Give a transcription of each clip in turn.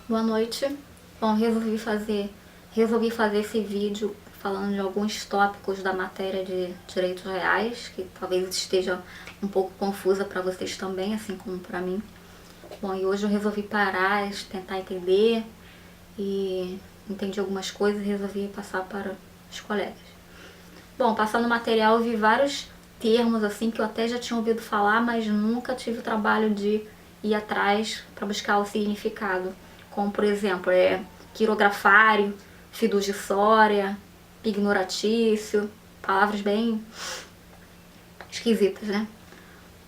Boa noite. Bom, resolvi fazer esse vídeo falando de alguns tópicos da matéria de direitos reais, que talvez esteja um pouco confusa para vocês também, assim como para mim. Bom, e hoje eu resolvi parar, tentar entender e entendi algumas coisas e resolvi passar para os colegas. Bom, passando o material eu vi vários termos assim que eu até já tinha ouvido falar, mas nunca tive o trabalho de ir atrás para buscar o significado. Como, por exemplo, quirografário, fiduciária, pignoratício, palavras bem esquisitas, né?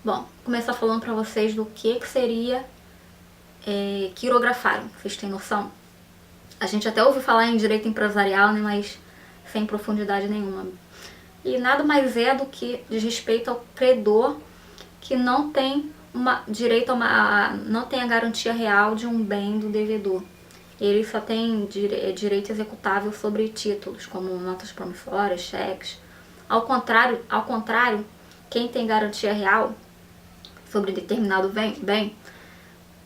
Bom, vou começar falando para vocês do que seria quirografário. Vocês têm noção? A gente até ouve falar em direito empresarial, né, mas sem profundidade nenhuma. E nada mais é do que diz respeito ao credor que não tem não tem a garantia real de um bem do devedor. Ele só tem direito executável sobre títulos, como notas promissórias, cheques. Ao contrário, quem tem garantia real sobre determinado bem,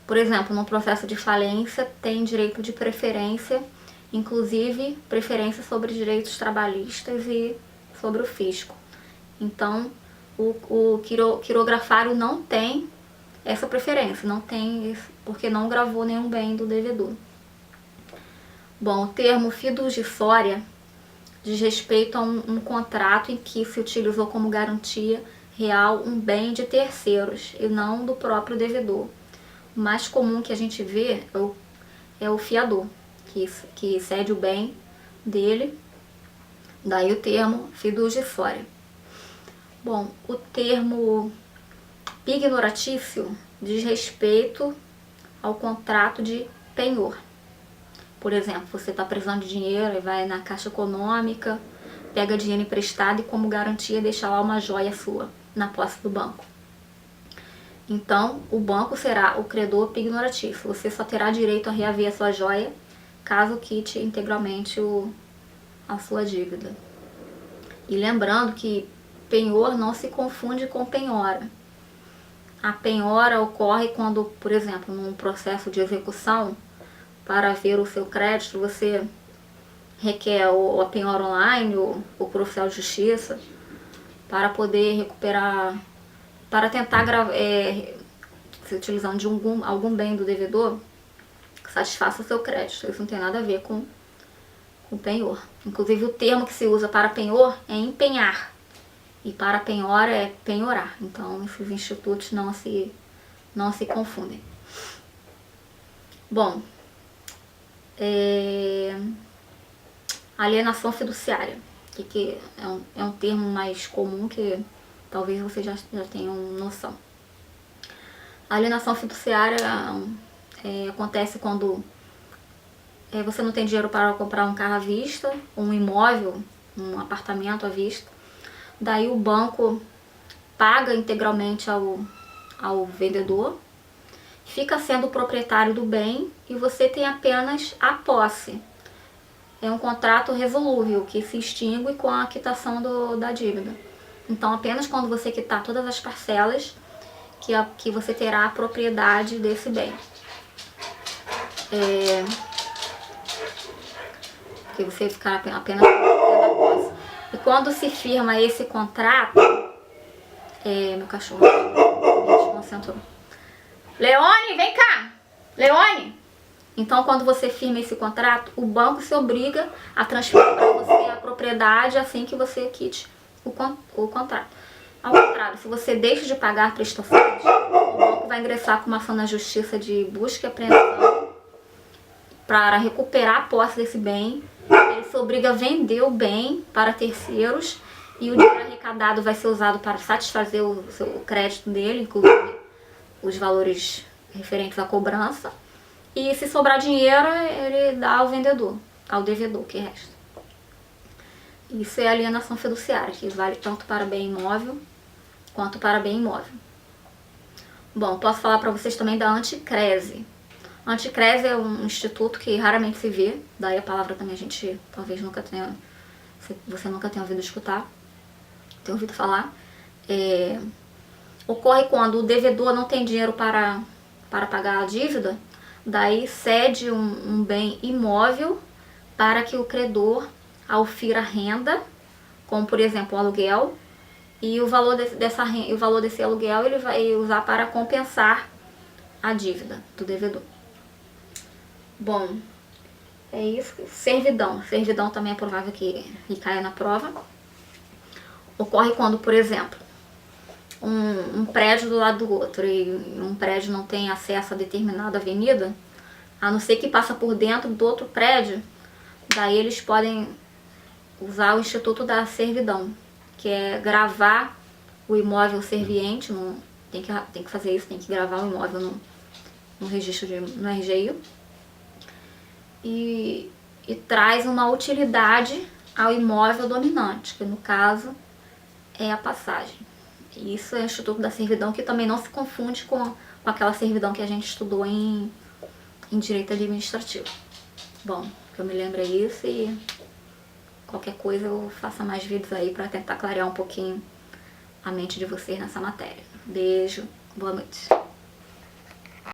por exemplo, no processo de falência, tem direito de preferência, inclusive preferência sobre direitos trabalhistas e sobre o fisco. Então, o quirografário não tem essa preferência, não tem, porque não gravou nenhum bem do devedor. Bom, o termo fiduciária diz respeito a um contrato em que se utilizou como garantia real um bem de terceiros e não do próprio devedor. O mais comum que a gente vê é o fiador, que cede o bem dele, daí o termo fiduciária. Bom, o termo pignoratício diz respeito ao contrato de penhor. Por exemplo, você está precisando de dinheiro e vai na Caixa Econômica, pega dinheiro emprestado e como garantia deixa lá uma joia sua na posse do banco. Então, o banco será o credor pignoratício. Você só terá direito a reaver a sua joia caso quite integralmente a sua dívida. E lembrando que penhor não se confunde com penhora. A penhora ocorre quando, por exemplo, num processo de execução, para ver o seu crédito, você requer a penhora online ou o oficial de justiça para poder recuperar, para tentar se utilizando de algum bem do devedor que satisfaça o seu crédito. Isso não tem nada a ver com penhor. Inclusive o termo que se usa para penhor é empenhar e para penhora é penhorar. Então esses institutos não se confundem. Bom, alienação fiduciária, que é um termo mais comum que talvez vocês já tenham noção. A alienação fiduciária acontece quando você não tem dinheiro para comprar um carro à vista, um imóvel, um apartamento à vista. Daí o banco paga integralmente ao vendedor, fica sendo o proprietário do bem e você tem apenas a posse. É um contrato resolúvel que se extingue com a quitação da dívida. Então, apenas quando você quitar todas as parcelas que você terá a propriedade desse bem. Que você ficar apenas com a posse. E quando se firma esse contrato, meu cachorro me desconcentrou. Leone, vem cá! Leone! Então, quando você firma esse contrato, o banco se obriga a transferir para você a propriedade assim que você quite o contrato. Ao contrário, se você deixa de pagar prestações, o banco vai ingressar com uma ação na justiça de busca e apreensão para recuperar a posse desse bem. Ele se obriga a vender o bem para terceiros e o dinheiro arrecadado vai ser usado para satisfazer o crédito dele, inclusive os valores referentes à cobrança. E se sobrar dinheiro, ele dá ao vendedor, ao devedor que resta. Isso é alienação fiduciária, que vale tanto para bem imóvel quanto para bem imóvel. Bom, posso falar para vocês também da Anticrese. A Anticrese é um instituto que raramente se vê, daí a palavra também a gente talvez você nunca tenha ouvido falar. Ocorre quando o devedor não tem dinheiro para pagar a dívida, daí cede um bem imóvel para que o credor aufira renda, como por exemplo o aluguel, e o valor desse aluguel ele vai usar para compensar a dívida do devedor. Bom, é isso. Servidão. Servidão também é provável que caia na prova. Ocorre quando, por exemplo, um prédio do lado do outro e um prédio não tem acesso a determinada avenida, a não ser que passa por dentro do outro prédio, daí eles podem usar o Instituto da Servidão, que é gravar o imóvel serviente, tem que fazer isso, tem que gravar o imóvel no registro no RGI, e traz uma utilidade ao imóvel dominante, que no caso é a passagem. E isso é o Instituto da Servidão, que também não se confunde com aquela servidão que a gente estudou em Direito Administrativo. Bom, que eu me lembro é isso, e qualquer coisa eu faça mais vídeos aí para tentar clarear um pouquinho a mente de vocês nessa matéria. Beijo, boa noite.